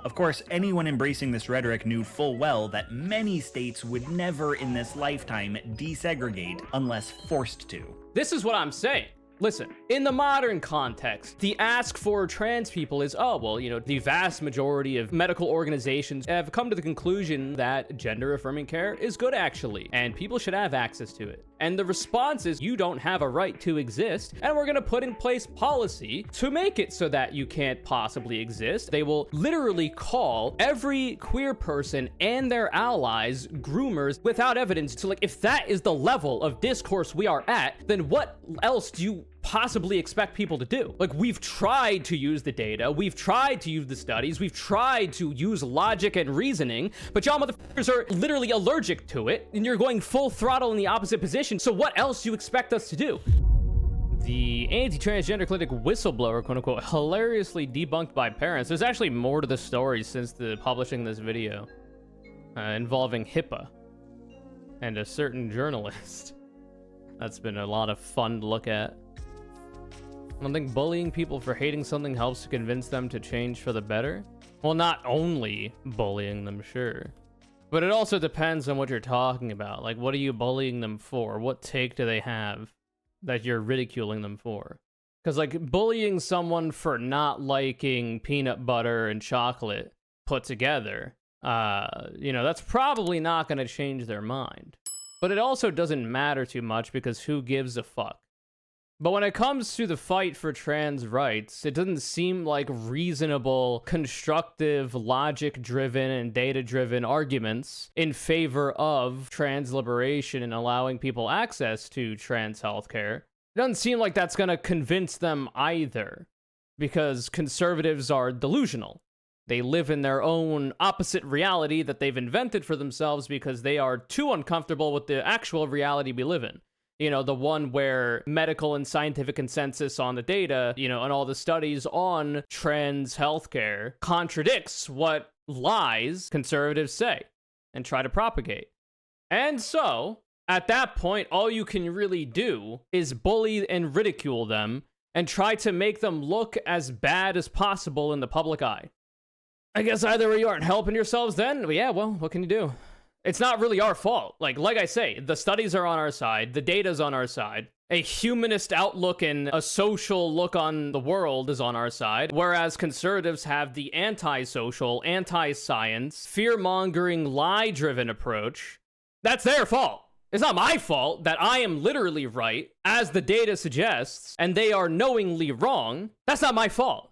Of course, anyone embracing this rhetoric knew full well that many states would never in this lifetime desegregate unless forced to. This is what I'm saying. Listen, in the modern context, the ask for trans people is, oh, well, you know, the vast majority of medical organizations have come to the conclusion that gender-affirming care is good, actually, and people should have access to it. And the response is, you don't have a right to exist, and we're gonna put in place policy to make it so that you can't possibly exist. They will literally call every queer person and their allies groomers without evidence. So, like, if that is the level of discourse we are at, then what else do you possibly expect people to do? Like, we've tried to use the data, we've tried to use the studies, we've tried to use logic and reasoning, but y'all motherfuckers are literally allergic to it, and you're going full throttle in the opposite position, so what else do you expect us to do? The anti-transgender clinic whistleblower, quote-unquote, hilariously debunked by parents. There's actually more to the story since the publishing this video, involving HIPAA and a certain journalist. That's been a lot of fun to look at. I don't think bullying people for hating something helps to convince them to change for the better. Well, not only bullying them, sure. But it also depends on what you're talking about. Like, what are you bullying them for? What take do they have that you're ridiculing them for? Because, like, bullying someone for not liking peanut butter and chocolate put together, you know, that's probably not going to change their mind. But it also doesn't matter too much because who gives a fuck? But when it comes to the fight for trans rights, it doesn't seem like reasonable, constructive, logic-driven, and data-driven arguments in favor of trans liberation and allowing people access to trans healthcare. It doesn't seem like that's going to convince them either, because conservatives are delusional. They live in their own opposite reality that they've invented for themselves because they are too uncomfortable with the actual reality we live in. You know, the one where medical and scientific consensus on the data, you know, and all the studies on trans healthcare contradicts what lies conservatives say and try to propagate. And so, at that point, all you can really do is bully and ridicule them and try to make them look as bad as possible in the public eye. I guess either way you aren't helping yourselves then. Yeah, well, what can you do? It's not really our fault. Like I say, the studies are on our side, the data's on our side, a humanist outlook and a social look on the world is on our side, whereas conservatives have the anti-social, anti-science, fear-mongering, lie-driven approach. That's their fault. It's not my fault that I am literally right, as the data suggests, and they are knowingly wrong. That's not my fault.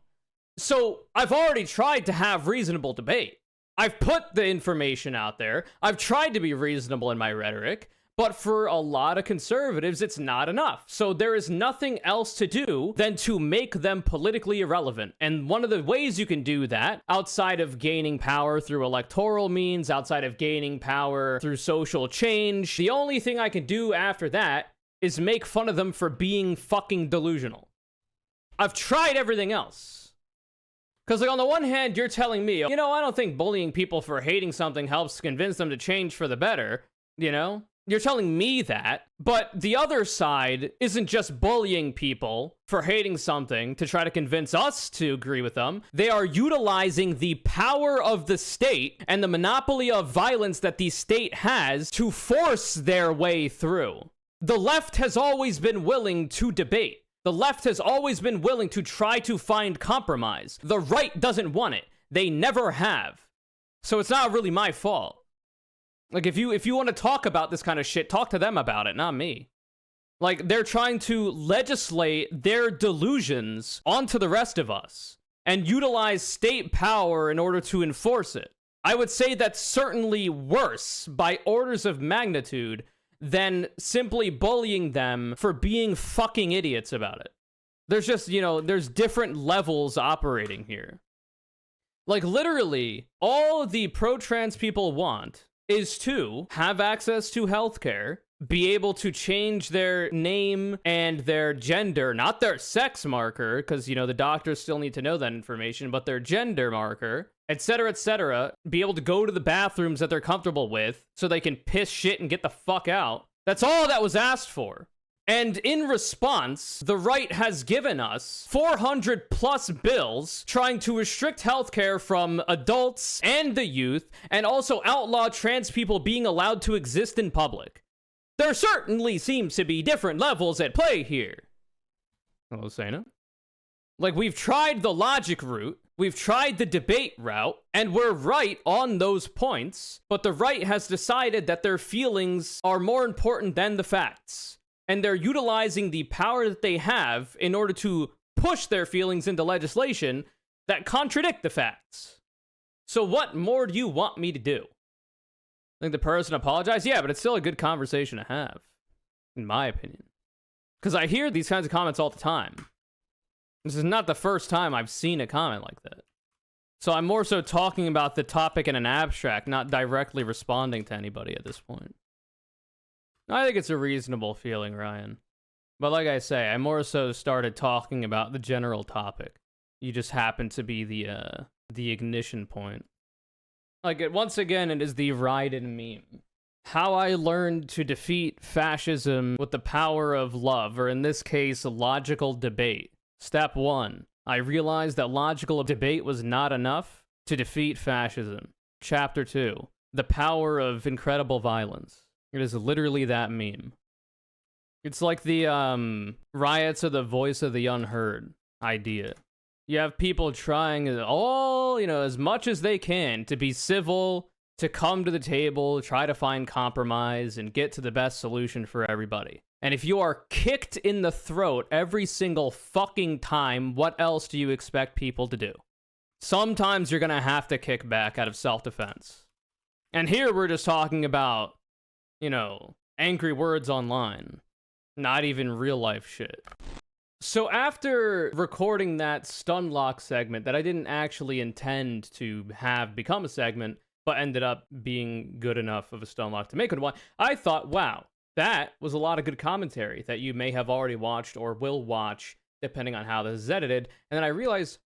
So I've already tried to have reasonable debate. I've put the information out there. I've tried to be reasonable in my rhetoric, but for a lot of conservatives, it's not enough. So there is nothing else to do than to make them politically irrelevant. And one of the ways you can do that, outside of gaining power through electoral means, outside of gaining power through social change, the only thing I can do after that is make fun of them for being fucking delusional. I've tried everything else. Because, like, on the one hand, you're telling me, you know, I don't think bullying people for hating something helps convince them to change for the better, you know? You're telling me that, but the other side isn't just bullying people for hating something to try to convince us to agree with them. They are utilizing the power of the state and the monopoly of violence that the state has to force their way through. The left has always been willing to debate. The left has always been willing to try to find compromise. The right doesn't want it. They never have. So it's not really my fault. Like, if you want to talk about this kind of shit, talk to them about it, not me. Like, they're trying to legislate their delusions onto the rest of us and utilize state power in order to enforce it. I would say that's certainly worse by orders of magnitude than simply bullying them for being fucking idiots about it. There's just, you know, there's different levels operating here. Like, literally, all the pro-trans people want is to have access to healthcare, be able to change their name and their gender, not their sex marker, because, you know, the doctors still need to know that information, but their gender marker, etc., be able to go to the bathrooms that they're comfortable with so they can piss shit and get the fuck out. That's all that was asked for. And in response, the right has given us 400 plus bills trying to restrict healthcare from adults and the youth, and also outlaw trans people being allowed to exist in public. There certainly seems to be different levels at play here. Hello, Sana. Like, we've tried the logic route, we've tried the debate route, and we're right on those points, but the right has decided that their feelings are more important than the facts. And they're utilizing the power that they have in order to push their feelings into legislation that contradict the facts. So what more do you want me to do? I think the person apologized? Yeah, but it's still a good conversation to have, in my opinion. Because I hear these kinds of comments all the time. This is not the first time I've seen a comment like that. So I'm more so talking about the topic in an abstract, not directly responding to anybody at this point. I think it's a reasonable feeling, Ryan. But like I say, I more so started talking about the general topic. You just happen to be the ignition point. Like, once again, it is the Raiden meme. How I learned to defeat fascism with the power of love, or in this case, logical debate. Step 1. I realized that logical debate was not enough to defeat fascism. Chapter 2. The power of incredible violence. It is literally that meme. It's like the riots are the voice of the unheard idea. You have people trying all, as much as they can to be civil, to come to the table, try to find compromise, and get to the best solution for everybody. And if you are kicked in the throat every single fucking time, what else do you expect people to do? Sometimes you're gonna have to kick back out of self-defense. And here we're just talking about, angry words online. Not even real life shit. So after recording that stunlock segment that I didn't actually intend to have become a segment, but ended up being good enough of a stunlock to make it one, I thought, wow, that was a lot of good commentary that you may have already watched or will watch, depending on how this is edited. And then I realized,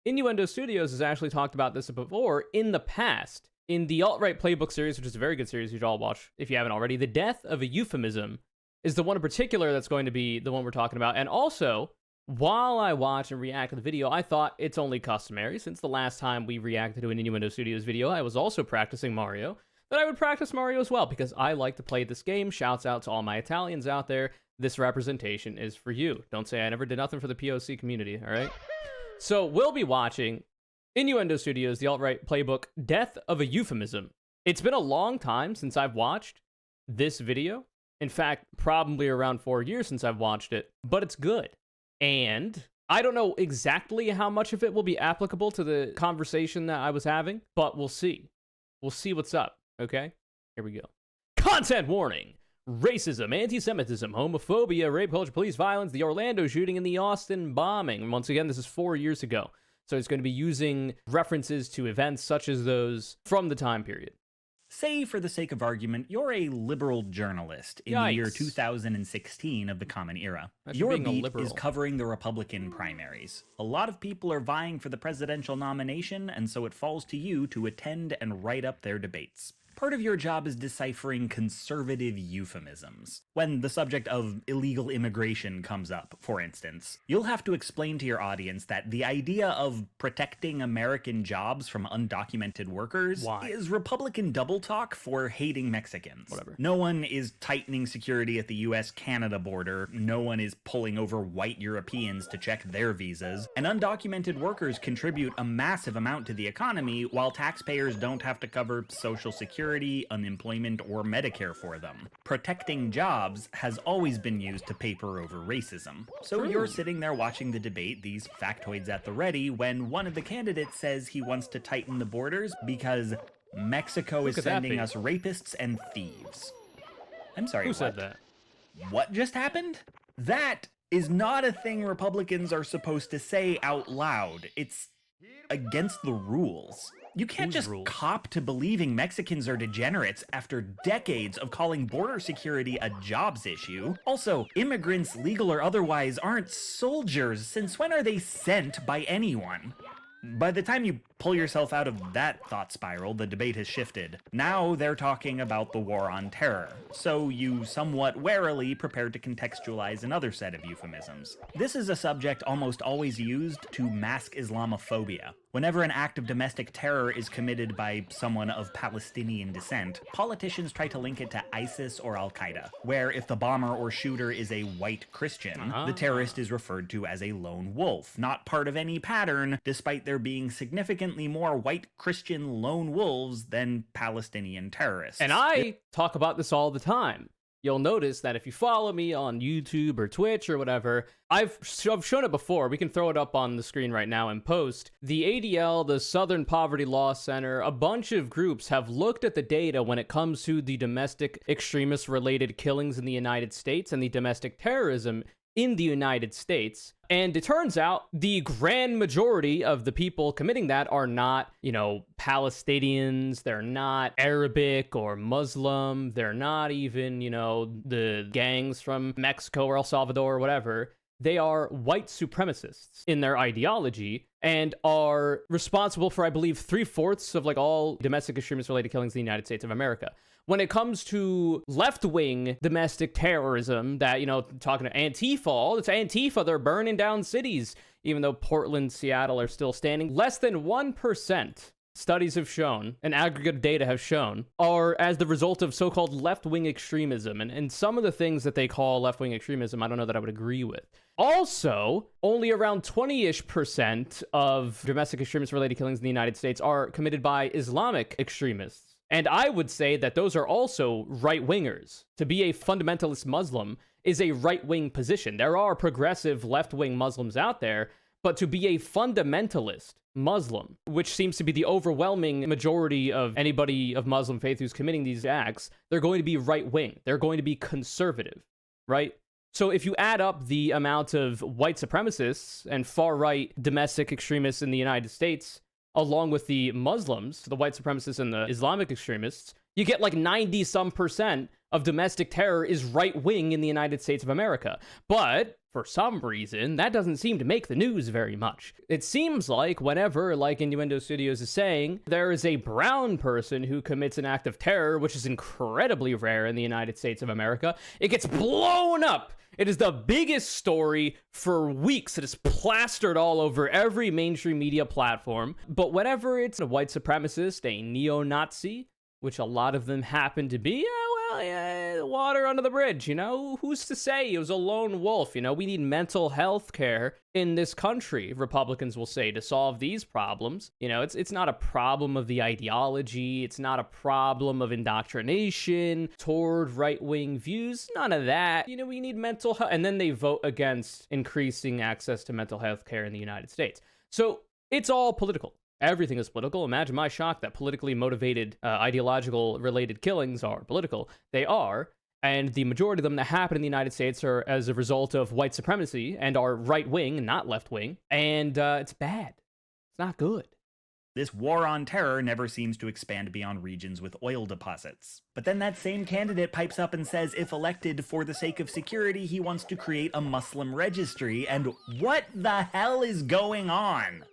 Innuendo Studios has actually talked about this before in the past. In the alt-right playbook series, which is a very good series you should all watch if you haven't already, the death of a euphemism is the one in particular that's going to be the one we're talking about. And also, while I watch and react to the video, I thought it's only customary, since the last time we reacted to an Innuendo Studios video, I was also practicing Mario, that I would practice Mario as well, because I like to play this game. Shouts out to all my Italians out there. This representation is for you. Don't say I never did nothing for the POC community, all right? So we'll be watching Innuendo Studios, the alt-right playbook, Death of a Euphemism. It's been a long time since I've watched this video. In fact, probably around 4 years since I've watched it, but it's good. And I don't know exactly how much of it will be applicable to the conversation that I was having, but we'll see. We'll see what's up, okay? Here we go. Content warning. Racism, anti-Semitism, homophobia, rape culture, police violence, the Orlando shooting, and the Austin bombing. Once again, this is 4 years ago. So it's going to be using references to events such as those from the time period. Say, for the sake of argument, you're a liberal journalist in the year 2016 of the Common Era. Your beat is covering the Republican primaries. A lot of people are vying for the presidential nomination, and so it falls to you to attend and write up their debates. Part of your job is deciphering conservative euphemisms. When the subject of illegal immigration comes up, for instance, you'll have to explain to your audience that the idea of protecting American jobs from undocumented workers is Republican double talk for hating Mexicans. Whatever. No one is tightening security at the US-Canada border, no one is pulling over white Europeans to check their visas, and undocumented workers contribute a massive amount to the economy while taxpayers don't have to cover Social Security, unemployment, or Medicare for them. Protecting jobs has always been used to paper over racism. So you're sitting there watching the debate, these factoids at the ready, when one of the candidates says he wants to tighten the borders because Mexico is sending us rapists and thieves. I'm sorry, Who said that? What just happened? That is not a thing Republicans are supposed to say out loud. It's against the rules. You can't just cop to believing Mexicans are degenerates after decades of calling border security a jobs issue. Also, immigrants, legal or otherwise, aren't soldiers. Since when are they sent by anyone? By the time you pull yourself out of that thought spiral, the debate has shifted. Now they're talking about the war on terror, so you somewhat warily prepare to contextualize another set of euphemisms. This is a subject almost always used to mask Islamophobia. Whenever an act of domestic terror is committed by someone of Palestinian descent, politicians try to link it to ISIS or Al-Qaeda, where if the bomber or shooter is a white Christian, the terrorist is referred to as a lone wolf, not part of any pattern, despite there being significantly more white Christian lone wolves than Palestinian terrorists. And I talk about this all the time. You'll notice that if you follow me on YouTube or Twitch or whatever, I've shown it before. We can throw it up on the screen right now and post. The ADL, the Southern Poverty Law Center, a bunch of groups have looked at the data when it comes to the domestic extremist-related killings in the United States and the domestic terrorism in the United States. And it turns out the grand majority of the people committing that are not, Palestinians. They're not Arabic or Muslim. They're not even, the gangs from Mexico or El Salvador or whatever. They are white supremacists in their ideology and are responsible for, I believe, 3/4 of all domestic extremist-related killings in the United States of America. When it comes to left-wing domestic terrorism, that, talking to Antifa, it's Antifa, they're burning down cities, even though Portland, Seattle are still standing. Less than 1%, studies have shown, and aggregate data have shown, are as the result of so-called left-wing extremism. And some of the things that they call left-wing extremism, I don't know that I would agree with. Also, only around 20-ish% of domestic extremist-related killings in the United States are committed by Islamic extremists. And I would say that those are also right-wingers. To be a fundamentalist Muslim is a right-wing position. There are progressive left-wing Muslims out there, but to be a fundamentalist Muslim, which seems to be the overwhelming majority of anybody of Muslim faith who's committing these acts, they're going to be right-wing. They're going to be conservative, right? So if you add up the amount of white supremacists and far-right domestic extremists in the United States, along with the Muslims, the white supremacists and the Islamic extremists, you get 90-some% of domestic terror is right-wing in the United States of America. But for some reason, that doesn't seem to make the news very much. It seems like whenever, like Innuendo Studios is saying, there is a brown person who commits an act of terror, which is incredibly rare in the United States of America, it gets blown up. It is the biggest story for weeks. It is plastered all over every mainstream media platform. But whenever it's a white supremacist, a neo-Nazi, which a lot of them happen to be, water under the bridge, Who's to say it was a lone wolf? We need mental health care in this country, Republicans will say, to solve these problems. It's not a problem of the ideology. It's not a problem of indoctrination toward right-wing views. None of that. We need mental health. And then they vote against increasing access to mental health care in the United States. So it's all political. Everything is political. Imagine my shock that politically motivated, ideological related killings are political. They are. And the majority of them that happen in the United States are as a result of white supremacy and are right-wing, not left-wing. And it's bad. It's not good. This war on terror never seems to expand beyond regions with oil deposits. But then that same candidate pipes up and says if elected for the sake of security, he wants to create a Muslim registry. And what the hell is going on?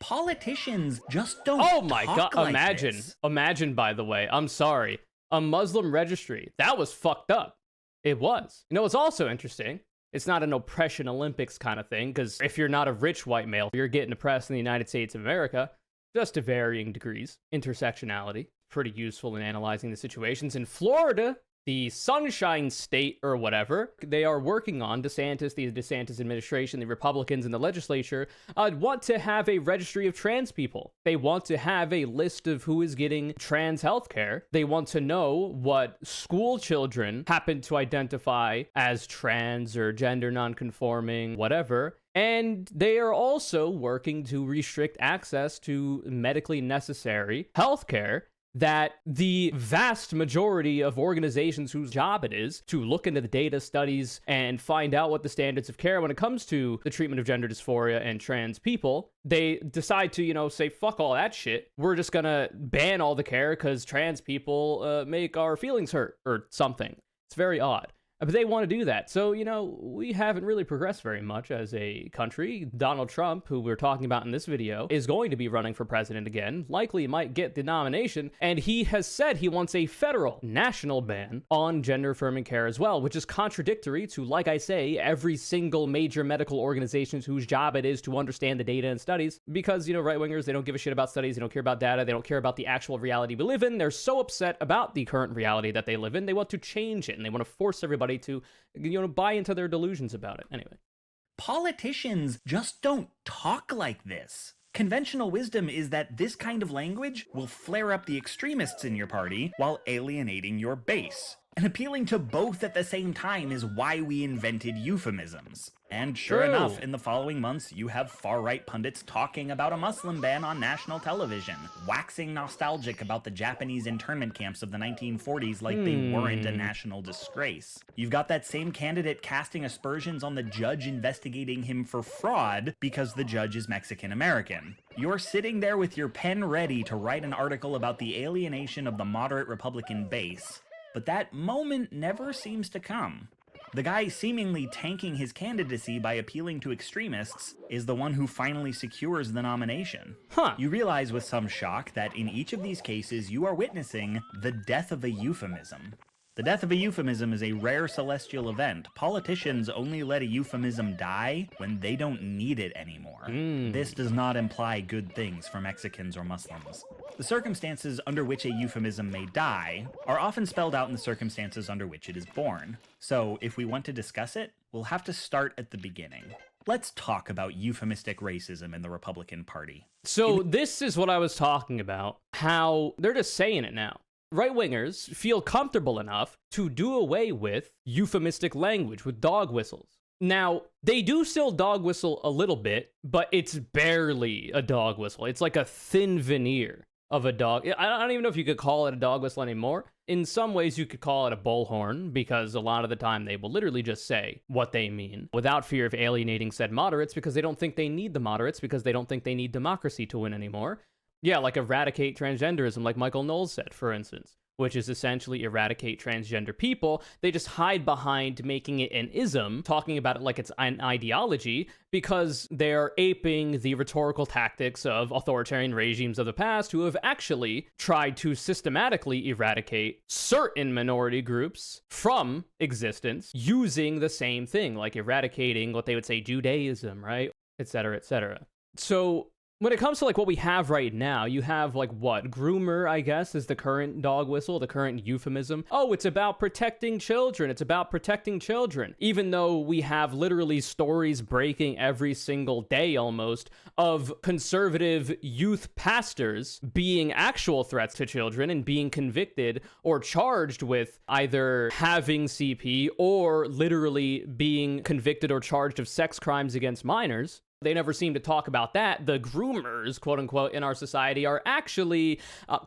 Politicians just don't Oh my talk god, like this. Imagine, by the way, I'm sorry, a Muslim registry. That was fucked up. It was. It's also interesting. It's not an oppression Olympics kind of thing, because if you're not a rich white male, you're getting oppressed in the United States of America, just to varying degrees. Intersectionality, pretty useful in analyzing the situations. In Florida, the Sunshine State or whatever, they are working on, the DeSantis administration, the Republicans in the legislature, want to have a registry of trans people. They want to have a list of who is getting trans healthcare. They want to know what school children happen to identify as trans or gender nonconforming, whatever. And they are also working to restrict access to medically necessary healthcare that the vast majority of organizations whose job it is to look into the data studies and find out what the standards of care when it comes to the treatment of gender dysphoria and trans people, they decide to, say, fuck all that shit. We're just gonna ban all the care because trans people make our feelings hurt or something. It's very odd. But they want to do that. So, we haven't really progressed very much as a country. Donald Trump, who we're talking about in this video, is going to be running for president again, likely might get the nomination, and he has said he wants a federal, national ban on gender-affirming care as well, which is contradictory to, like I say, every single major medical organization whose job it is to understand the data and studies, because, right-wingers, they don't give a shit about studies, they don't care about data, they don't care about the actual reality we live in. They're so upset about the current reality that they live in, they want to change it, and they want to force everybody to, buy into their delusions about it. Anyway. Politicians just don't talk like this. Conventional wisdom is that this kind of language will flare up the extremists in your party while alienating your base. And appealing to both at the same time is why we invented euphemisms. And sure enough, in the following months, you have far-right pundits talking about a Muslim ban on national television, waxing nostalgic about the Japanese internment camps of the 1940s like they weren't a national disgrace. You've got that same candidate casting aspersions on the judge investigating him for fraud because the judge is Mexican-American. You're sitting there with your pen ready to write an article about the alienation of the moderate Republican base, but that moment never seems to come. The guy seemingly tanking his candidacy by appealing to extremists is the one who finally secures the nomination. You realize with some shock that in each of these cases you are witnessing the death of a euphemism. The death of a euphemism is a rare celestial event. Politicians only let a euphemism die when they don't need it anymore. This does not imply good things for Mexicans or Muslims. The circumstances under which a euphemism may die are often spelled out in the circumstances under which it is born. So if we want to discuss it, we'll have to start at the beginning. Let's talk about euphemistic racism in the Republican Party. So this is what I was talking about, how they're just saying it now. Right-wingers feel comfortable enough to do away with euphemistic language, with dog whistles. Now, they do still dog whistle a little bit, but it's barely a dog whistle. It's like a thin veneer of a dog. I don't even know if you could call it a dog whistle anymore. In some ways, you could call it a bullhorn, because a lot of the time they will literally just say what they mean without fear of alienating said moderates, because they don't think they need the moderates, because they don't think they need democracy to win anymore. Yeah, like eradicate transgenderism, like Michael Knowles said, for instance, which is essentially eradicate transgender people. They just hide behind making it an ism, talking about it like it's an ideology, because they're aping the rhetorical tactics of authoritarian regimes of the past who have actually tried to systematically eradicate certain minority groups from existence using the same thing, like eradicating what they would say Judaism, right? Et cetera, et cetera. So when it comes to like what we have right now, you have like what? Groomer, I guess, is the current dog whistle, the current euphemism. Oh, it's about protecting children. It's about protecting children. Even though we have literally stories breaking every single day almost of conservative youth pastors being actual threats to children and being convicted or charged with either having CP or literally being convicted or charged of sex crimes against minors. They never seem to talk about that. The groomers, quote unquote, in our society are actually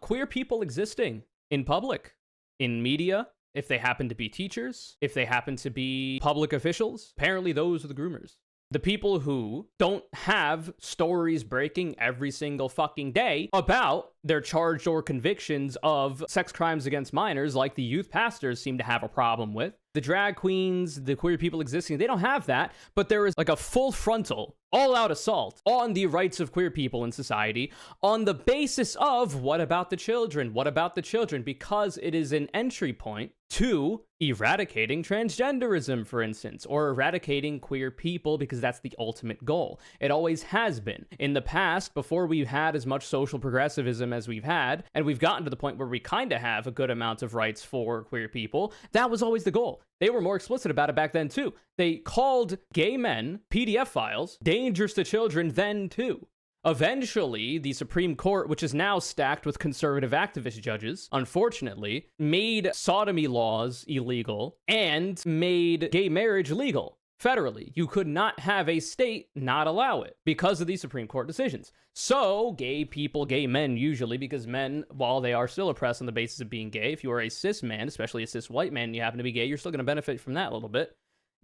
queer people existing in public, in media, if they happen to be teachers, if they happen to be public officials. Apparently those are the groomers. The people who don't have stories breaking every single fucking day about their charged or convictions of sex crimes against minors, like the youth pastors seem to have a problem with. The drag queens, the queer people existing, they don't have that, but there is like a full frontal, all-out assault on the rights of queer people in society on the basis of what about the children? What about the children? Because it is an entry point to eradicating transgenderism, for instance, or eradicating queer people, because that's the ultimate goal. It always has been. In the past, before we had as much social progressivism as we've had, and we've gotten to the point where we kind of have a good amount of rights for queer people, that was always the goal. They were more explicit about it back then, too. They called gay men, PDF files, dangerous to children then, too. Eventually, the Supreme Court, which is now stacked with conservative activist judges, unfortunately, made sodomy laws illegal and made gay marriage legal federally. You could not have a state not allow it because of these Supreme Court decisions. So gay people, gay men usually, because men, while they are still oppressed on the basis of being gay, if you are a cis man, especially a cis white man, and you happen to be gay, you're still going to benefit from that a little bit.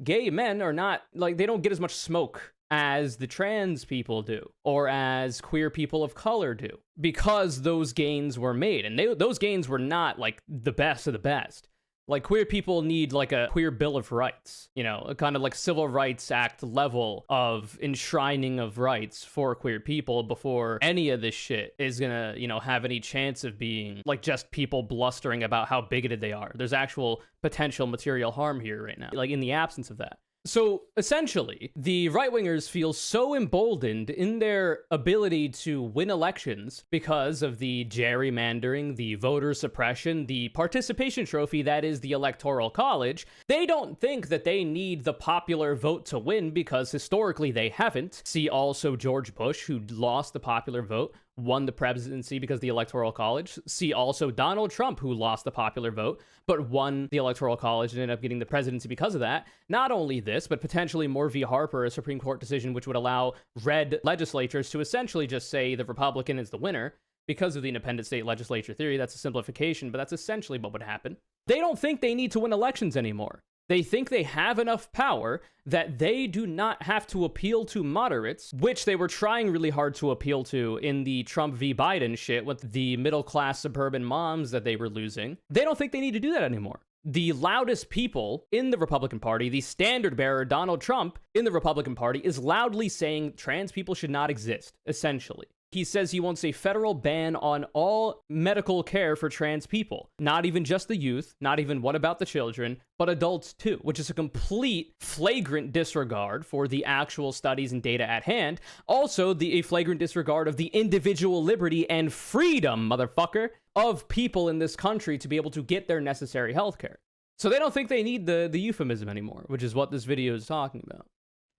Gay men are not, like, they don't get as much smoke as the trans people do, or as queer people of color do, because those gains were made. And those gains were not, like, the best of the best. Like, queer people need, like, a queer Bill of Rights, you know, a kind of, like, Civil Rights Act level of enshrining of rights for queer people before any of this shit is gonna, you know, have any chance of being, like, just people blustering about how bigoted they are. There's actual potential material harm here right now, like, in the absence of that. So, essentially, the right-wingers feel so emboldened in their ability to win elections because of the gerrymandering, the voter suppression, the participation trophy that is the Electoral College. They don't think that they need the popular vote to win because historically they haven't. See also George Bush, who lost the popular vote, won the presidency because of the Electoral College. See also Donald Trump, who lost the popular vote, but won the Electoral College and ended up getting the presidency because of that. Not only this, but potentially Moore v. Harper, a Supreme Court decision which would allow red legislatures to essentially just say the Republican is the winner because of the independent state legislature theory. That's a simplification, but that's essentially what would happen. They don't think they need to win elections anymore. They think they have enough power that they do not have to appeal to moderates, which they were trying really hard to appeal to in the Trump v. Biden shit with the middle-class suburban moms that they were losing. They don't think they need to do that anymore. The loudest people in the Republican Party, the standard bearer, Donald Trump, in the Republican Party, is loudly saying trans people should not exist, essentially. He says he wants a federal ban on all medical care for trans people. Not even just the youth, not even what about the children, but adults too, which is a complete flagrant disregard for the actual studies and data at hand. Also, a flagrant disregard of the individual liberty and freedom, motherfucker, of people in this country to be able to get their necessary healthcare. So they don't think they need the euphemism anymore, which is what this video is talking about.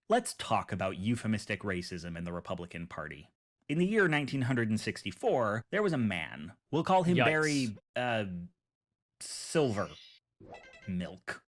Let's talk about euphemistic racism in the Republican Party. In the year 1964, there was a man. We'll call him Barry, Silver Milk.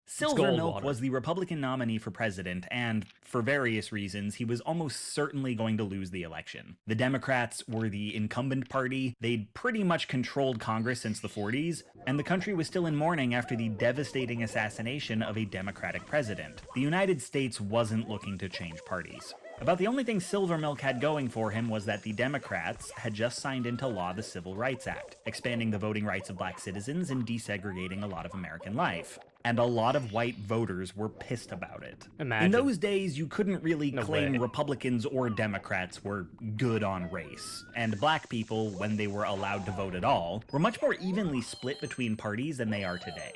Silver Milk was the Republican nominee for president, and for various reasons, he was almost certainly going to lose the election. The Democrats were the incumbent party. They'd pretty much controlled Congress since the 40s, and the country was still in mourning after the devastating assassination of a Democratic president. The United States wasn't looking to change parties. About the only thing Silvermilk had going for him was that the Democrats had just signed into law the Civil Rights Act, expanding the voting rights of black citizens and desegregating a lot of American life. And a lot of white voters were pissed about it. Imagine. In those days, you couldn't really claim Republicans or Democrats were good on race. And black people, when they were allowed to vote at all, were much more evenly split between parties than they are today.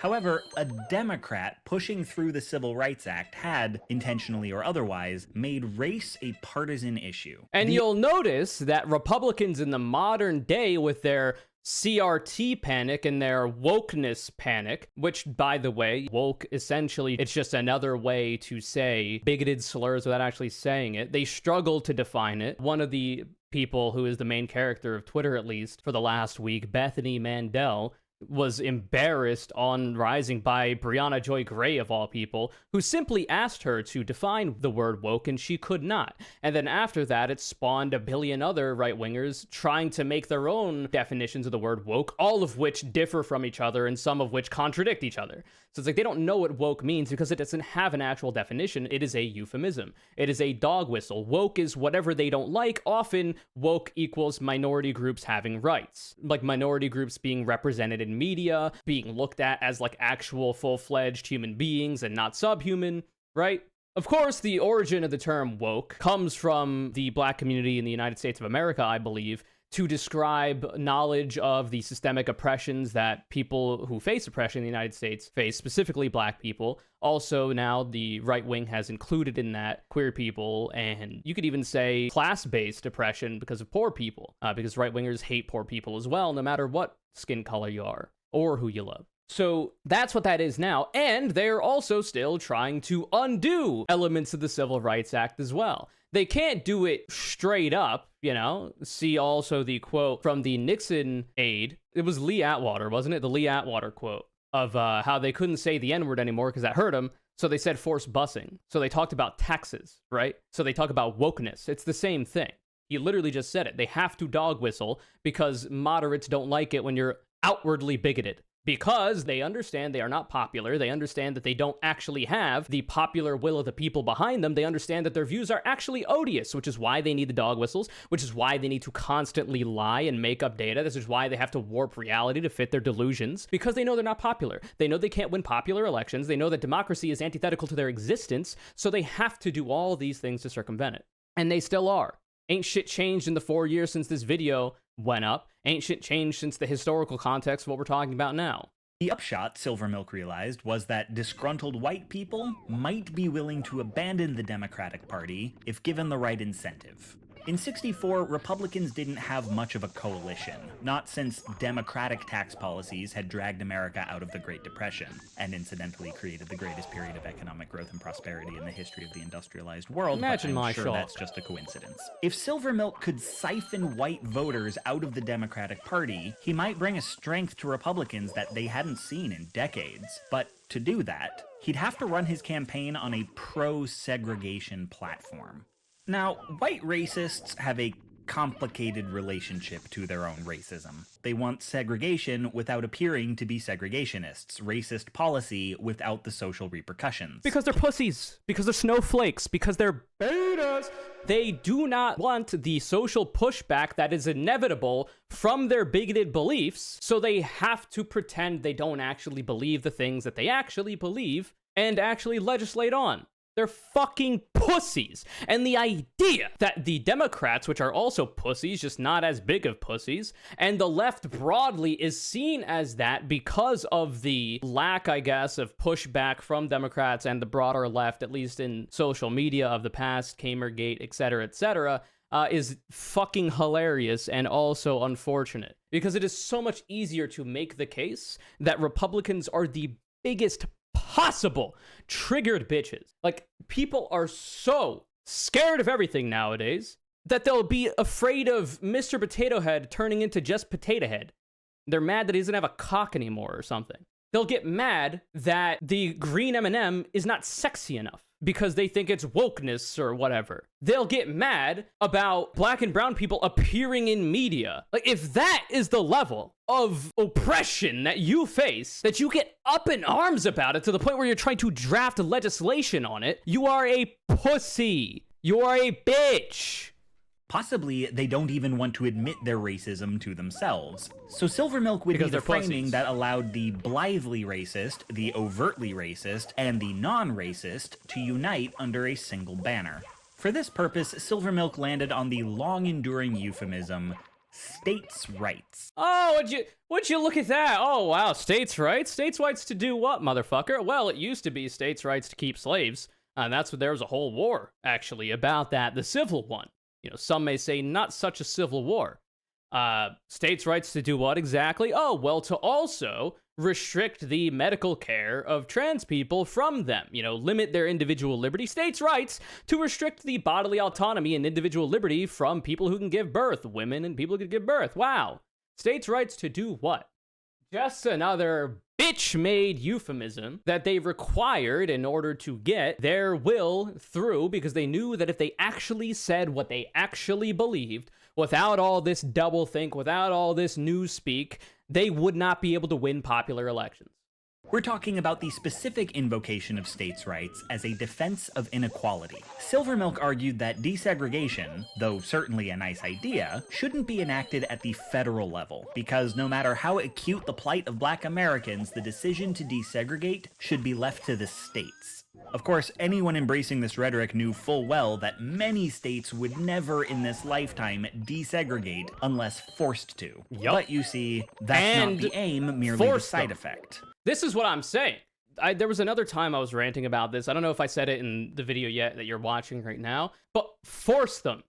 However, a Democrat pushing through the Civil Rights Act had, intentionally or otherwise, made race a partisan issue. And you'll notice that Republicans in the modern day, with their CRT panic and their wokeness panic, which, by the way, woke, essentially, it's just another way to say bigoted slurs without actually saying it. They struggle to define it. One of the people who is the main character of Twitter, at least, for the last week, Bethany Mandel, was embarrassed on Rising by Brianna Joy Gray, of all people, who simply asked her to define the word woke, and she could not. And then after that, it spawned a billion other right-wingers trying to make their own definitions of the word woke, all of which differ from each other, and some of which contradict each other. So it's like they don't know what woke means because it doesn't have an actual definition. It is a euphemism. It is a dog whistle. Woke is whatever they don't like. Often, woke equals minority groups having rights. Like minority groups being represented in media, being looked at as like actual full-fledged human beings and not subhuman, right? Of course, the origin of the term woke comes from the black community in the United States of America, I believe, to describe knowledge of the systemic oppressions that people who face oppression in the United States face, specifically black people. Also, now the right wing has included in that queer people, and you could even say class-based oppression because of poor people, because right-wingers hate poor people as well, no matter what skin color you are or who you love. So that's what that is now, and they're also still trying to undo elements of the Civil Rights Act as well. They can't do it straight up, you know. See also the quote from the Nixon aide. It was Lee Atwater, wasn't it? The Lee Atwater quote of how they couldn't say the N-word anymore because that hurt them. So they said forced busing. So they talked about taxes, right? So they talk about wokeness. It's the same thing. He literally just said it. They have to dog whistle because moderates don't like it when you're outwardly bigoted. because they understand they are not popular. They understand that they don't actually have the popular will of the people behind them. They understand that their views are actually odious, which is why they need the dog whistles, which is why they need to constantly lie and make up data. This is why they have to warp reality to fit their delusions, because they know they're not popular. They know they can't win popular elections. They know that democracy is antithetical to their existence, so they have to do all these things to circumvent it. And they still are. Ain't shit changed in the 4 years since this video went up. Ain't shit changed since the historical context of what we're talking about now. The upshot, Silvermilk realized, was that disgruntled white people might be willing to abandon the Democratic Party if given the right incentive. In '64, Republicans didn't have much of a coalition, not since democratic tax policies had dragged America out of the Great Depression, and incidentally created the greatest period of economic growth and prosperity in the history of the industrialized world. Imagine but I'm my sure shock. That's just a coincidence. If Silvermilk could siphon white voters out of the Democratic Party, he might bring a strength to Republicans that they hadn't seen in decades. But to do that, he'd have to run his campaign on a pro-segregation platform. Now, white racists have a complicated relationship to their own racism. They want segregation without appearing to be segregationists, racist policy without the social repercussions. Because they're pussies, because they're snowflakes, because they're betas. They do not want the social pushback that is inevitable from their bigoted beliefs, so they have to pretend they don't actually believe the things that they actually believe and actually legislate on. They're fucking pussies. And the idea that the Democrats, which are also pussies, just not as big of pussies, and the left broadly is seen as that because of the lack, I guess, of pushback from Democrats and the broader left, at least in social media of the past, Gamergate, etc., is fucking hilarious and also unfortunate. Because it is so much easier to make the case that Republicans are the biggest possible triggered bitches. Like, people are so scared of everything nowadays that they'll be afraid of Mr. Potato Head turning into just Potato Head. They're mad that he doesn't have a cock anymore or something. They'll get mad that the green M&M is not sexy enough because they think it's wokeness or whatever. They'll get mad about black and brown people appearing in media. Like, if that is the level of oppression that you face, that you get up in arms about it to the point where you're trying to draft legislation on it, you are a pussy. You are a bitch. Possibly, they don't even want to admit their racism to themselves. So Silvermilk would be the framing that allowed the blithely racist, the overtly racist, and the non-racist to unite under a single banner. For this purpose, Silvermilk landed on the long-enduring euphemism, states' rights. Oh, would you look at that? Oh, wow, states' rights? States' rights to do what, motherfucker? Well, it used to be states' rights to keep slaves. And that's what there was a whole war, actually, about that, the civil one. You know, some may say not such a civil war. States' rights to do what exactly? Oh, well, to also restrict the medical care of trans people from them. You know, limit their individual liberty. States' rights to restrict the bodily autonomy and individual liberty from people who can give birth. Women and people who can give birth. Wow. States' rights to do what? Just another bitch-made euphemism that they required in order to get their will through, because they knew that if they actually said what they actually believed, without all this doublethink, without all this newspeak, they would not be able to win popular elections. We're talking about the specific invocation of states' rights as a defense of inequality. Silvermilk argued that desegregation, though certainly a nice idea, shouldn't be enacted at the federal level, because no matter how acute the plight of black Americans, the decision to desegregate should be left to the states. Of course, anyone embracing this rhetoric knew full well that many states would never in this lifetime desegregate unless forced to. Yep. But you see, that's not the aim, merely the side effect. This is what I'm saying. There was another time I was ranting about this. I don't know if I said it in the video yet that you're watching right now, but force them.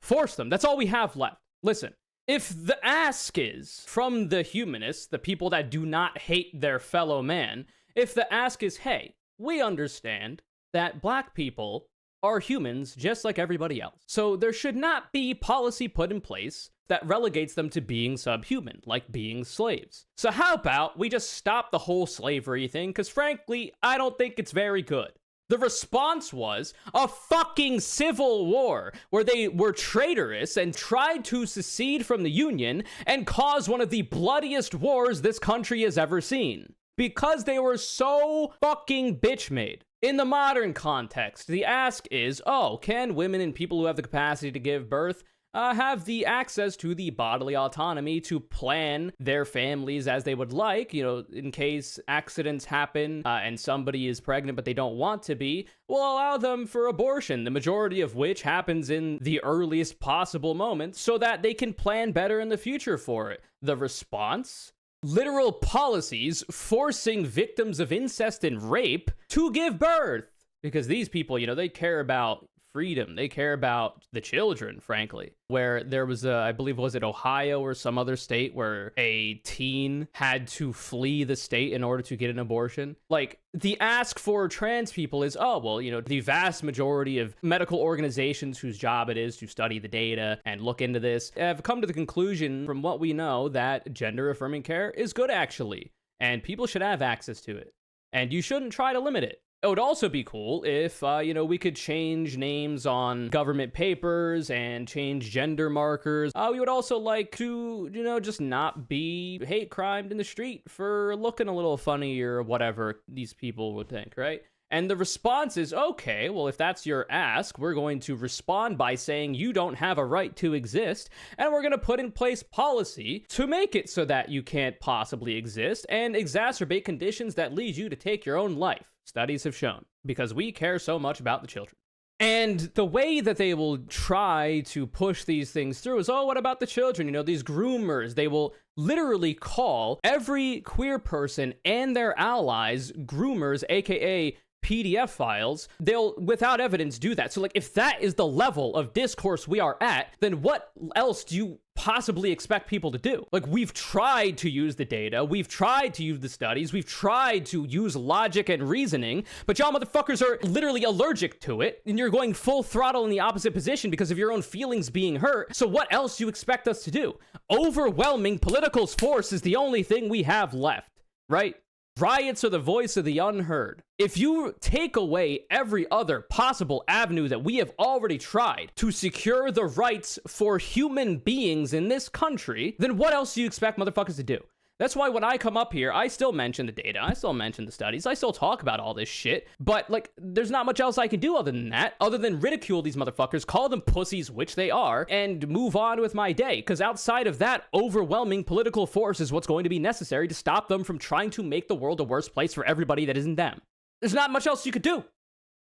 Force them. That's all we have left. Listen, if the ask is from the humanists, the people that do not hate their fellow man, if the ask is, hey, we understand that black people are humans just like everybody else. So there should not be policy put in place that relegates them to being subhuman, like being slaves. So how about we just stop the whole slavery thing? Because frankly, I don't think it's very good. The response was a fucking civil war where they were traitorous and tried to secede from the Union and cause one of the bloodiest wars this country has ever seen. Because they were so fucking bitch-made. In the modern context, the ask is, oh, can women and people who have the capacity to give birth have the access to the bodily autonomy to plan their families as they would like, in case accidents happen and somebody is pregnant but they don't want to be, will allow them for abortion, the majority of which happens in the earliest possible moment, so that they can plan better in the future for it. The response? Literal policies forcing victims of incest and rape to give birth. Because these people, they care about freedom. They care about the children, frankly. Where there was I believe, was it Ohio or some other state where a teen had to flee the state in order to get an abortion? Like, the ask for trans people is, oh, well, the vast majority of medical organizations whose job it is to study the data and look into this have come to the conclusion, from what we know, that gender affirming care is good, actually. And people should have access to it. And you shouldn't try to limit it. It would also be cool if, we could change names on government papers and change gender markers. We would also like to, just not be hate crimed in the street for looking a little funny or whatever these people would think, right? And the response is, okay, well, if that's your ask, we're going to respond by saying you don't have a right to exist, and we're going to put in place policy to make it so that you can't possibly exist and exacerbate conditions that lead you to take your own life. Studies have shown, because we care so much about the children. And the way that they will try to push these things through is, oh, what about the children? These groomers, they will literally call every queer person and their allies groomers, aka PDF files. They'll, without evidence, do that. So, like, if that is the level of discourse we are at, then what else do you possibly expect people to do? Like, we've tried to use the data, we've tried to use the studies, we've tried to use logic and reasoning, but y'all motherfuckers are literally allergic to it, and you're going full throttle in the opposite position because of your own feelings being hurt. So what else do you expect us to do? Overwhelming political force is the only thing we have left, right? Riots are the voice of the unheard. If you take away every other possible avenue that we have already tried to secure the rights for human beings in this country, then what else do you expect motherfuckers to do? That's why when I come up here, I still mention the data, I still mention the studies, I still talk about all this shit, but, like, there's not much else I can do other than that, other than ridicule these motherfuckers, call them pussies, which they are, and move on with my day, because outside of that, overwhelming political force is what's going to be necessary to stop them from trying to make the world a worse place for everybody that isn't them. There's not much else you could do.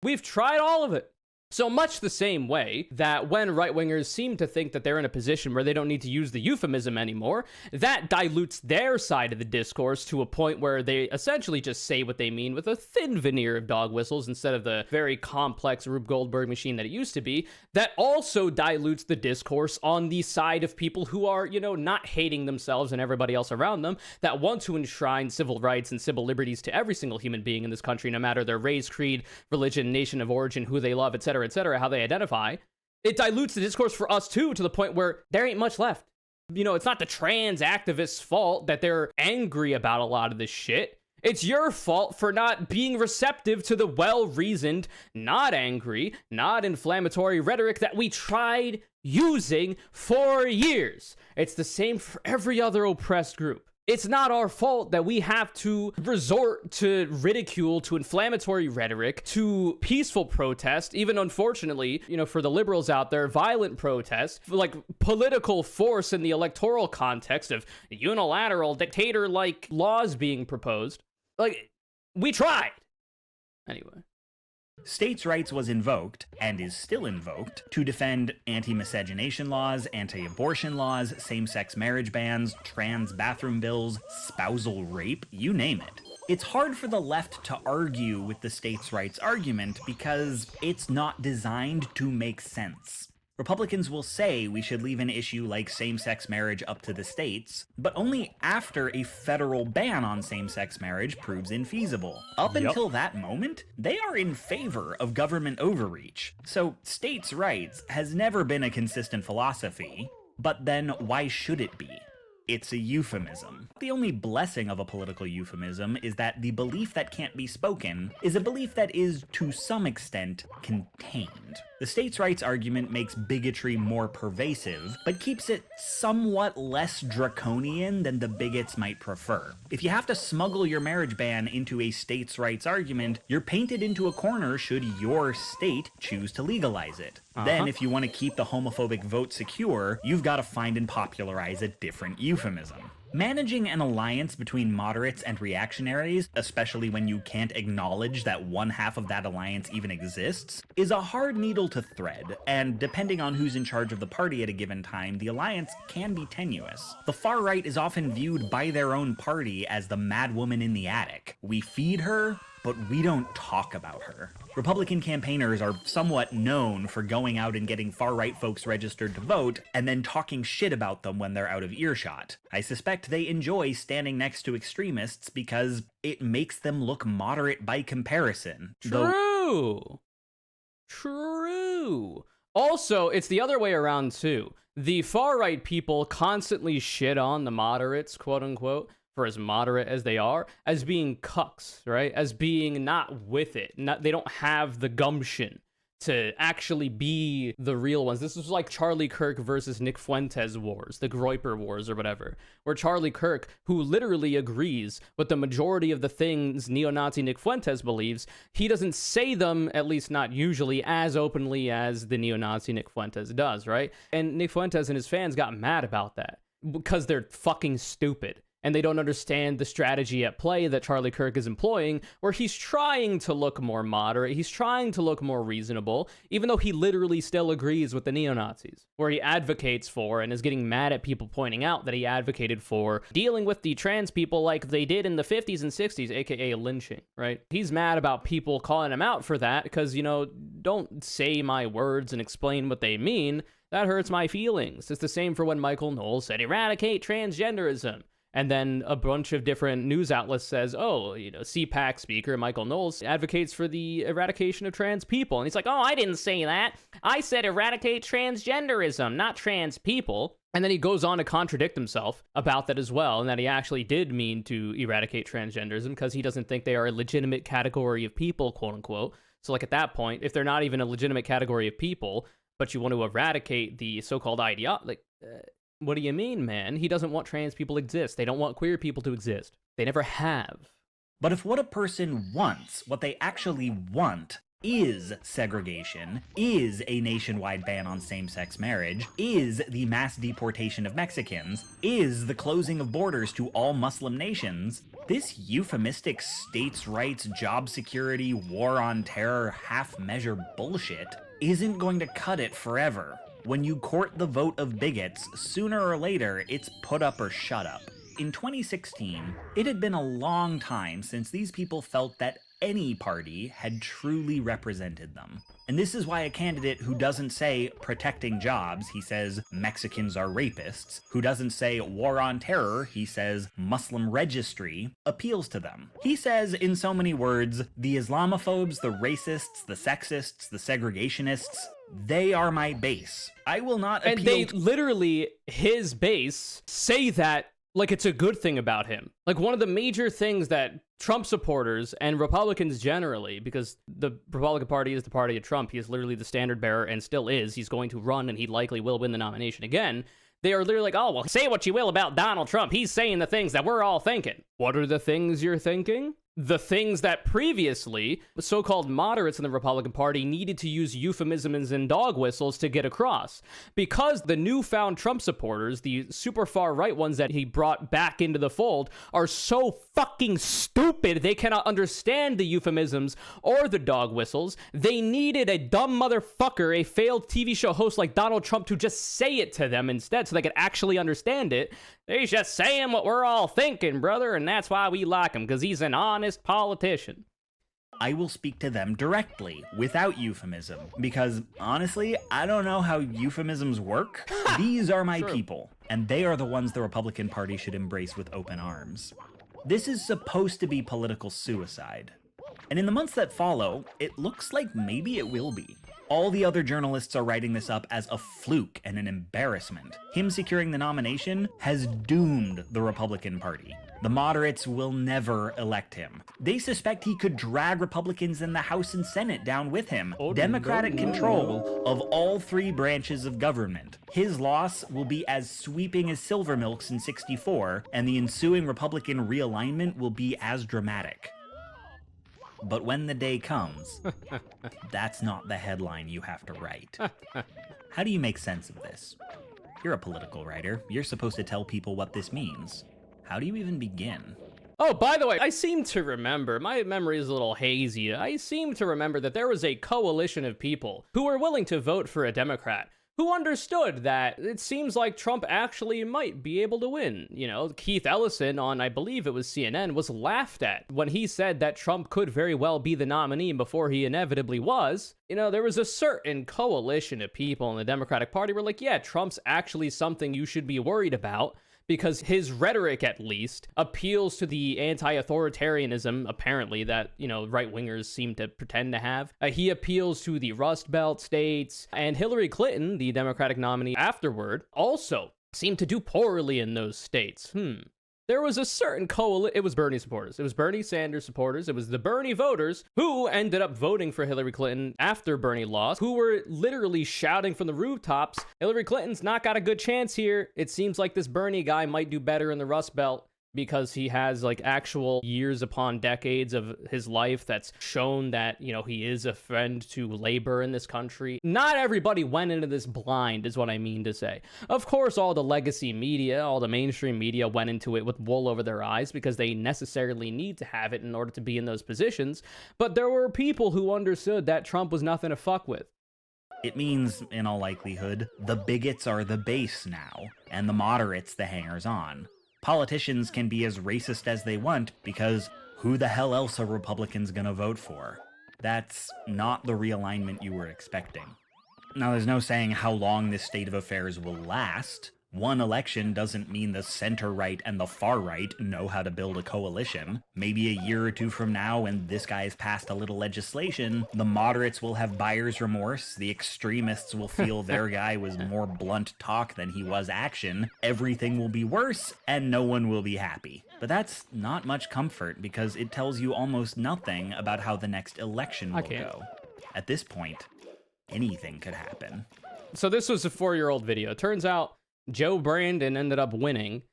We've tried all of it. So much the same way that when right-wingers seem to think that they're in a position where they don't need to use the euphemism anymore, that dilutes their side of the discourse to a point where they essentially just say what they mean with a thin veneer of dog whistles instead of the very complex Rube Goldberg machine that it used to be. That also dilutes the discourse on the side of people who are, not hating themselves and everybody else around them, that want to enshrine civil rights and civil liberties to every single human being in this country, no matter their race, creed, religion, nation of origin, who they love, etc., how they identify. It dilutes the discourse for us too, to the point where there ain't much left. It's not the trans activists' fault that they're angry about a lot of this shit. It's your fault for not being receptive to the well-reasoned, not angry, not inflammatory rhetoric that we tried using for years. It's the same for every other oppressed group. It's not our fault that we have to resort to ridicule, to inflammatory rhetoric, to peaceful protest, even unfortunately, for the liberals out there, violent protest, like political force in the electoral context of unilateral dictator-like laws being proposed. Like, we tried. Anyway. States' rights was invoked, and is still invoked, to defend anti-miscegenation laws, anti-abortion laws, same-sex marriage bans, trans bathroom bills, spousal rape, you name it. It's hard for the left to argue with the states' rights argument because it's not designed to make sense. Republicans will say we should leave an issue like same-sex marriage up to the states, but only after a federal ban on same-sex marriage proves infeasible. Up until that moment, they are in favor of government overreach. So states' rights has never been a consistent philosophy, but then why should it be? it's a euphemism. The only blessing of a political euphemism is that the belief that can't be spoken is a belief that is, to some extent, contained. The states' rights argument makes bigotry more pervasive, but keeps it somewhat less draconian than the bigots might prefer. If you have to smuggle your marriage ban into a states' rights argument, you're painted into a corner should your state choose to legalize it. Then, if you want to keep the homophobic vote secure, you've got to find and popularize a different euphemism. Managing an alliance between moderates and reactionaries, especially when you can't acknowledge that one half of that alliance even exists, is a hard needle to thread, and depending on who's in charge of the party at a given time, the alliance can be tenuous. The far right is often viewed by their own party as the mad woman in the attic. We feed her, but we don't talk about her. Republican campaigners are somewhat known for going out and getting far-right folks registered to vote, and then talking shit about them when they're out of earshot. I suspect they enjoy standing next to extremists because it makes them look moderate by comparison. True. Also, it's the other way around too. The far-right people constantly shit on the moderates, quote-unquote, for as moderate as they are, as being cucks, right? As being not with it. They don't have the gumption to actually be the real ones. This was like Charlie Kirk versus Nick Fuentes wars, the Groyper wars or whatever, where Charlie Kirk, who literally agrees with the majority of the things neo-Nazi Nick Fuentes believes, he doesn't say them, at least not usually, as openly as the neo-Nazi Nick Fuentes does, right? And Nick Fuentes and his fans got mad about that because they're fucking stupid. And they don't understand the strategy at play that Charlie Kirk is employing, where he's trying to look more moderate, he's trying to look more reasonable, even though he literally still agrees with the neo-Nazis, where he advocates for and is getting mad at people pointing out that he advocated for dealing with the trans people like they did in the 50s and 60s, aka lynching, right? He's mad about people calling him out for that because, you know, don't say my words and explain what they mean. That hurts my feelings. It's the same for when Michael Knowles said, eradicate transgenderism. And then a bunch of different news outlets says, oh, you know, CPAC speaker Michael Knowles advocates for the eradication of trans people. And he's like, oh, I didn't say that. I said eradicate transgenderism, not trans people. And then he goes on to contradict himself about that as well, and that he actually did mean to eradicate transgenderism because he doesn't think they are a legitimate category of people, quote unquote. So like at that point, if they're not even a legitimate category of people, but you want to eradicate the so-called ideology, what do you mean, man? He doesn't want trans people to exist. They don't want queer people to exist. They never have. But if what a person wants, what they actually want, is segregation, is a nationwide ban on same-sex marriage, is the mass deportation of Mexicans, is the closing of borders to all Muslim nations, this euphemistic states' rights, job security, war on terror, half-measure bullshit isn't going to cut it forever. When you court the vote of bigots, sooner or later, it's put up or shut up. In 2016, it had been a long time since these people felt that any party had truly represented them. And this is why a candidate who doesn't say protecting jobs, he says Mexicans are rapists, who doesn't say war on terror, he says Muslim registry, appeals to them. He says, in so many words, the Islamophobes, the racists, the sexists, the segregationists, they are my base. I will not appeal. And they literally, his base, say that like it's a good thing about him. Like one of the major things that Trump supporters and Republicans generally, because the Republican Party is the party of Trump, he is literally the standard bearer and still is. He's going to run and he likely will win the nomination again. They are literally like, oh, well, say what you will about Donald Trump. He's saying the things that we're all thinking. What are the things you're thinking? The things that previously the so-called moderates in the Republican Party needed to use euphemisms and dog whistles to get across. Because the newfound Trump supporters, the super far right ones that he brought back into the fold, are so fucking stupid they cannot understand the euphemisms or the dog whistles. They needed a dumb motherfucker, a failed TV show host like Donald Trump, to just say it to them instead so they could actually understand it. He's just saying what we're all thinking, brother, and that's why we like him, because he's an honest politician. I will speak to them directly, without euphemism, because honestly, I don't know how euphemisms work. These are my people, and they are the ones the Republican Party should embrace with open arms. This is supposed to be political suicide. And in the months that follow, it looks like maybe it will be. All the other journalists are writing this up as a fluke and an embarrassment. Him securing the nomination has doomed the Republican Party. The moderates will never elect him. They suspect he could drag Republicans in the House and Senate down with him. Democratic control of all three branches of government. His loss will be as sweeping as Silvermilk's in '64, and the ensuing Republican realignment will be as dramatic. But when the day comes, that's not the headline you have to write. How do you make sense of this? You're a political writer. You're supposed to tell people what this means. How do you even begin? Oh, by the way, I seem to remember, my memory is a little hazy. I seem to remember that there was a coalition of people who were willing to vote for a Democrat, who understood that it seems like Trump actually might be able to win. You know, Keith Ellison on, I believe it was CNN, was laughed at when he said that Trump could very well be the nominee before he inevitably was. You know, there was a certain coalition of people in the Democratic Party who were like, yeah, Trump's actually something you should be worried about, because his rhetoric, at least, appeals to the anti-authoritarianism, apparently, that, you know, right-wingers seem to pretend to have. He appeals to the Rust Belt states, and Hillary Clinton, the Democratic nominee afterward, also seemed to do poorly in those states. There was a certain coalition. It was Bernie supporters. It was Bernie Sanders supporters. It was the Bernie voters who ended up voting for Hillary Clinton after Bernie lost, who were literally shouting from the rooftops, Hillary Clinton's not got a good chance here. It seems like this Bernie guy might do better in the Rust Belt, because he has like actual years upon decades of his life that's shown that, you know, he is a friend to labor in this country. Not everybody went into this blind, is what I mean to say. Of course, all the legacy media, all the mainstream media went into it with wool over their eyes because they necessarily need to have it in order to be in those positions. But there were people who understood that Trump was nothing to fuck with. It means, in all likelihood, the bigots are the base now, and the moderates the hangers-on. Politicians can be as racist as they want, because who the hell else are Republicans gonna vote for? That's not the realignment you were expecting. Now, there's no saying how long this state of affairs will last. One election doesn't mean the center-right and the far-right know how to build a coalition. Maybe a year or two from now, when this guy's passed a little legislation, the moderates will have buyer's remorse, the extremists will feel their guy was more blunt talk than he was action, everything will be worse, and no one will be happy. But that's not much comfort, because it tells you almost nothing about how the next election will go. At this point, anything could happen. So this was a 4-year-old video. Turns out Joe Brandon ended up winning.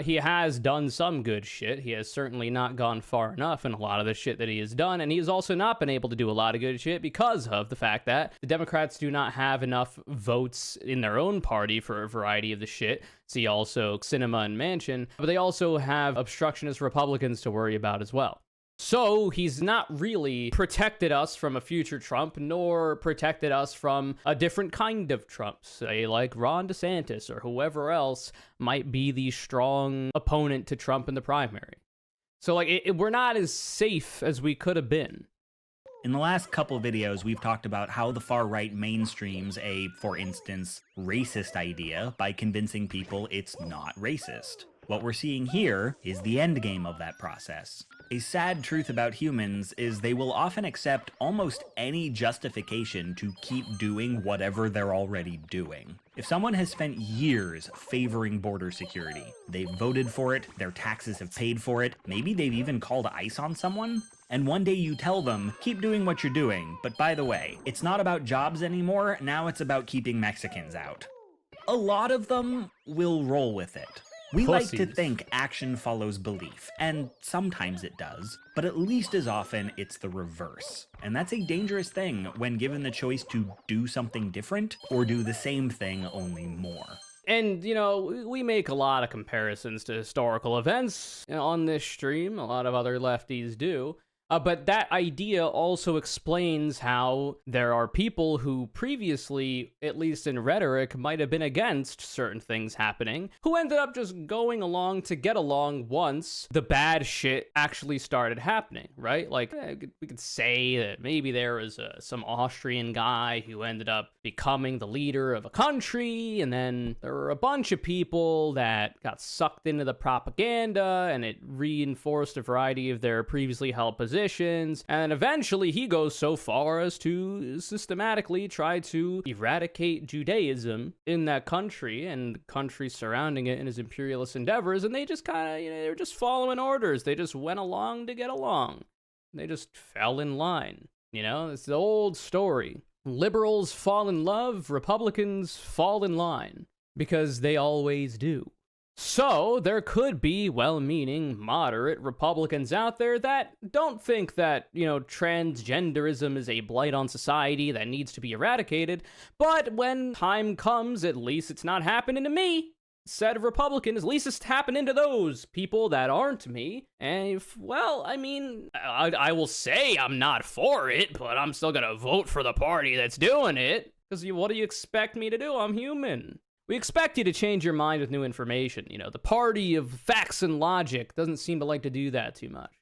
He has done some good shit. He has certainly not gone far enough in a lot of the shit that he has done, and he has also not been able to do a lot of good shit because of the fact that the Democrats do not have enough votes in their own party for a variety of the shit. See also Sinema and Manchin, but they also have obstructionist Republicans to worry about as well. So he's not really protected us from a future Trump, nor protected us from a different kind of Trump, say like Ron DeSantis or whoever else might be the strong opponent to Trump in the primary. So like we're not as safe as we could have been. In the last couple videos, we've talked about how the far-right mainstreams a, for instance, racist idea by convincing people it's not racist. What we're seeing here is the endgame of that process. A sad truth about humans is they will often accept almost any justification to keep doing whatever they're already doing. If someone has spent years favoring border security, they've voted for it, their taxes have paid for it, maybe they've even called ICE on someone, and one day you tell them, keep doing what you're doing, but by the way, it's not about jobs anymore, now it's about keeping Mexicans out. A lot of them will roll with it. We like to think action follows belief, and sometimes it does, but at least as often it's the reverse. And that's a dangerous thing when given the choice to do something different or do the same thing only more. And, you know, we make a lot of comparisons to historical events on this stream. A lot of other lefties do. But that idea also explains how there are people who previously, at least in rhetoric, might have been against certain things happening, who ended up just going along to get along once the bad shit actually started happening, right? Like, we could say that maybe there was some Austrian guy who ended up becoming the leader of a country, and then there were a bunch of people that got sucked into the propaganda, and it reinforced a variety of their previously held positions. positions, and eventually he goes so far as to systematically try to eradicate Judaism in that country and the countries surrounding it in his imperialist endeavors, and they just kind of, they were just following orders. They just went along to get along. They just fell in line. It's the old story. Liberals fall in love, Republicans fall in line, because they always do. So there could be well-meaning, moderate Republicans out there that don't think that, transgenderism is a blight on society that needs to be eradicated, but when time comes, at least it's not happening to me. Said Republican, at least it's happening to those people that aren't me. And I will say I'm not for it, but I'm still gonna vote for the party that's doing it. Because what do you expect me to do? I'm human. We expect you to change your mind with new information. The party of facts and logic doesn't seem to like to do that too much.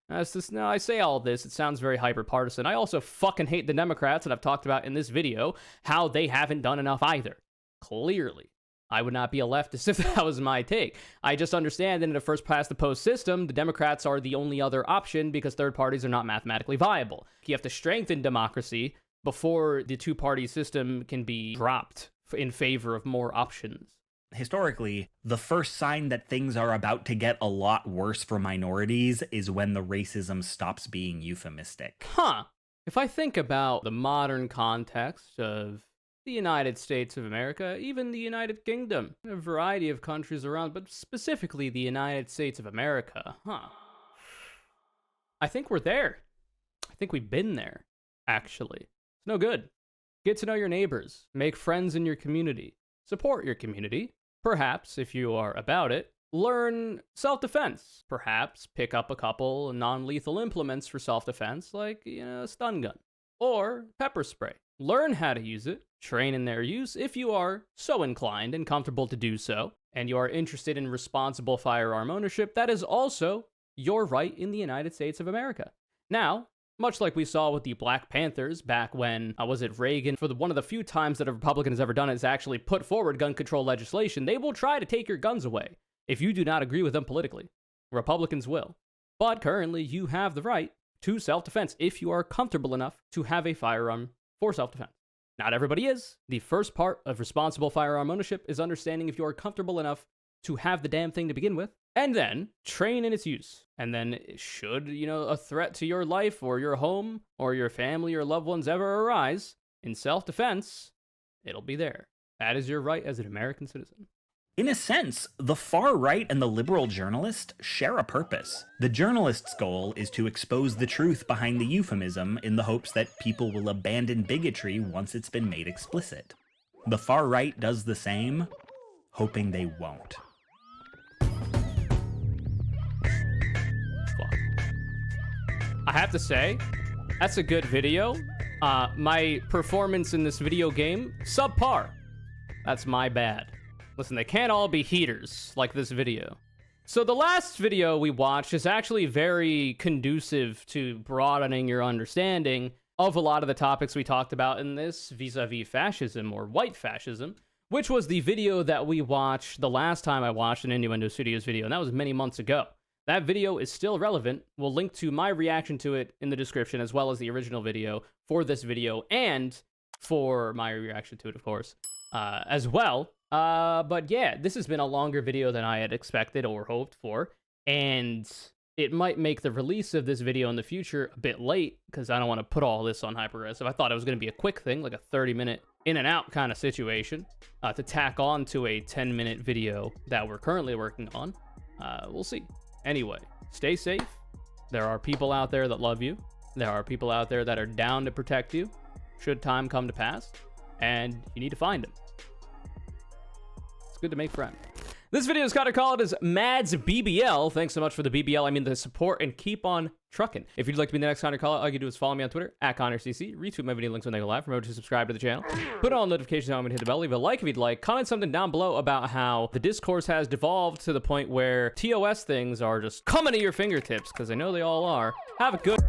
I say all this, it sounds very hyper-partisan. I also fucking hate the Democrats, and I've talked about in this video how they haven't done enough either. Clearly. I would not be a leftist if that was my take. I just understand that in a first-past-the-post system, the Democrats are the only other option because third parties are not mathematically viable. You have to strengthen democracy before the two-party system can be dropped in favor of more options. Historically, the first sign that things are about to get a lot worse for minorities is when the racism stops being euphemistic. If I think about the modern context of the United States of America, even the United Kingdom, a variety of countries around, but specifically the United States of America, I think we're there. I think we've been there, actually. It's no good. Get to know your neighbors, make friends in your community, support your community, perhaps, if you are about it, learn self-defense, perhaps pick up a couple non-lethal implements for self-defense, like, a stun gun, or pepper spray. Learn how to use it, train in their use if you are so inclined and comfortable to do so, and you are interested in responsible firearm ownership. That is also your right in the United States of America. Now, much like we saw with the Black Panthers back when, was it Reagan, for one of the few times that a Republican has ever done it is actually put forward gun control legislation, they will try to take your guns away if you do not agree with them politically. Republicans will. But currently, you have the right to self-defense if you are comfortable enough to have a firearm for self-defense. Not everybody is. The first part of responsible firearm ownership is understanding if you are comfortable enough to have the damn thing to begin with, and then train in its use. And then should, a threat to your life or your home or your family or loved ones ever arise in self-defense, it'll be there. That is your right as an American citizen. In a sense, the far right and the liberal journalist share a purpose. The journalist's goal is to expose the truth behind the euphemism in the hopes that people will abandon bigotry once it's been made explicit. The far right does the same, hoping they won't. I have to say, that's a good video. My performance in this video game, subpar. That's my bad. Listen, they can't all be heaters like this video. So the last video we watched is actually very conducive to broadening your understanding of a lot of the topics we talked about in this vis-a-vis fascism or white fascism, which was the video that we watched the last time I watched an Innuendo Studios video, and that was many months ago. That video is still relevant. We'll link to my reaction to it in the description, as well as the original video for this video, and for my reaction to it, of course, as well. But yeah, this has been a longer video than I had expected or hoped for, and it might make the release of this video in the future a bit late, because I don't want to put all this on Hyperaggressive. I thought it was going to be a quick thing, like a 30-minute in and out kind of situation, to tack on to a 10-minute video that we're currently working on. We'll see. Anyway, stay safe. There are people out there that love you. There are people out there that are down to protect you, should time come to pass, and you need to find them. It's good to make friends. This video is kind of called as Mads BBL. Thanks so much for the BBL. I mean the support, and keep on trucking. If you'd like to be the next Connor Call, all you can do is follow me on Twitter @ConnorCC, retweet my video links when they go live, remember to subscribe to the channel, put on notifications on and hit the bell, leave a like if you'd like, comment something down below about how the discourse has devolved to the point where TOS things are just coming to your fingertips, because I know they all are. Have a good